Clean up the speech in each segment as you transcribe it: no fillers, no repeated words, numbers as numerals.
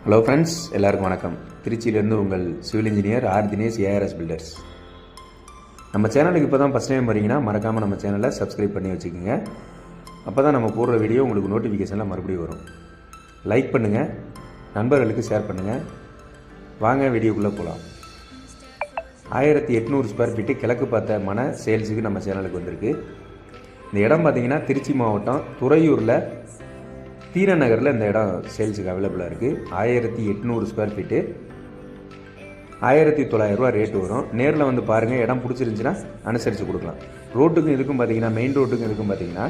Hello friends, எல்லாருக்கும் வணக்கம். திருச்சியிலேருந்து உங்கள் civil engineer R Dinesh, ARS builders. நம்ம சேனலுக்கு இப்போ தான் ஃபஸ்ட் டைம் வரீங்கன்னா மறக்காமல் நம்ம சேனலை சப்ஸ்கிரைப் பண்ணி வச்சுக்கோங்க. அப்போ தான் நம்ம போடுற வீடியோ உங்களுக்கு நோட்டிஃபிகேஷனில் மறுபடியும் வரும். லைக் பண்ணுங்கள், நண்பர்களுக்கு ஷேர் பண்ணுங்கள். வாங்க வீடியோக்குள்ளே போகலாம். 1800 ஸ்கொயர் ஃபீட்டு கிழக்கு பார்த்த மன சேல்ஸுக்கு நம்ம சேனலுக்கு வந்திருக்கு. இந்த இடம் பார்த்திங்கன்னா திருச்சி மாவட்டம் துறையூரில் தீரநகரில் இந்த இடம் சேல்ஸுக்கு அவைலபிளாக இருக்குது. 1800 ஸ்கொயர் ஃபீட்டு, 1900 ரூபா ரேட்டு வரும். நேரில் வந்து பாருங்கள், இடம் பிடிச்சிருந்துச்சின்னா அனுசரித்து கொடுக்கலாம். ரோட்டுக்கும் இதுக்கும் பார்த்தீங்கன்னா, மெயின் ரோட்டுக்கும் இதுக்கும் பார்த்தீங்கன்னா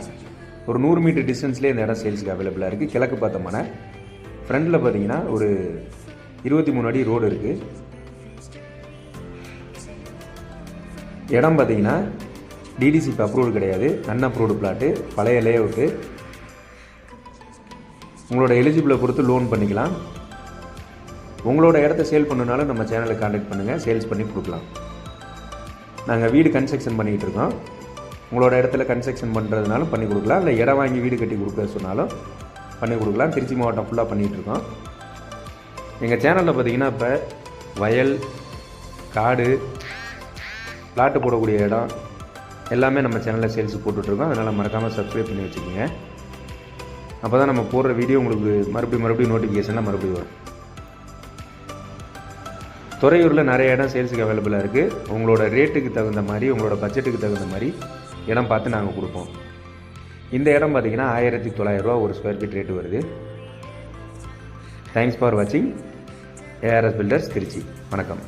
ஒரு 100 மீட்டர் டிஸ்டன்ஸ்லேயே இந்த இடம் சேல்ஸுக்கு அவைலபிளாக இருக்குது. கிழக்கு பார்த்த மனை ஃப்ரண்டில் பார்த்தீங்கன்னா ஒரு 23 அடி ரோடு இருக்குது. இடம் பார்த்தீங்கன்னா டிடிசிபி அப்ரூவ்டு கிடையாது, அன்அப்ரூவ்டு பிளாட்டு, பழைய லே அவுட்டு. உங்களோட எலிஜிபிளை பொறுத்து லோன் பண்ணிக்கலாம். உங்களோட இடத்த சேல் பண்ணனாலும் நம்ம சேனலை கான்டாக்ட் பண்ணுங்கள், சேல்ஸ் பண்ணி கொடுக்கலாம். நாங்கள் வீடு கன்ஸ்ட்ரக்ஷன் பண்ணிகிட்டு இருக்கோம். உங்களோட இடத்துல கன்ஸ்ட்ரக்ஷன் பண்ணுறதுனாலும் பண்ணி கொடுக்கலாம், இல்லை இடம் வாங்கி வீடு கட்டி கொடுக்க சொன்னாலும் பண்ணி கொடுக்கலாம். திருச்சி மாவட்டம் ஃபுல்லாக பண்ணிகிட்ருக்கோம். எங்கள் சேனலில் பார்த்தீங்கன்னா இப்போ வயல், காடு, பிளாட்டு போடக்கூடிய இடம் எல்லாமே நம்ம சேனலில் சேல்ஸு போட்டுட்ருக்கோம். அதனால் மறக்காமல் சப்ஸ்கிரைப் பண்ணி வச்சுக்கோங்க. அப்போ தான் நம்ம போடுற வீடியோ உங்களுக்கு மறுபடியும் நோட்டிஃபிகேஷனில் மறுபடியும் வரும். துறையூரில் நிறைய இடம் சேல்ஸுக்கு அவைலபிளாக இருக்குது. உங்களோட ரேட்டுக்கு தகுந்த மாதிரி, உங்களோட பட்ஜெட்டுக்கு தகுந்த மாதிரி இடம் பார்த்து நாங்கள் கொடுப்போம். இந்த இடம் பார்த்திங்கன்னா 1900 ரூபா ஒரு ஸ்கொயர் ஃபீட் ரேட்டு வருது. தேங்க்ஸ் ஃபார் வாட்சிங். ARS builders, Trichy. வணக்கம்.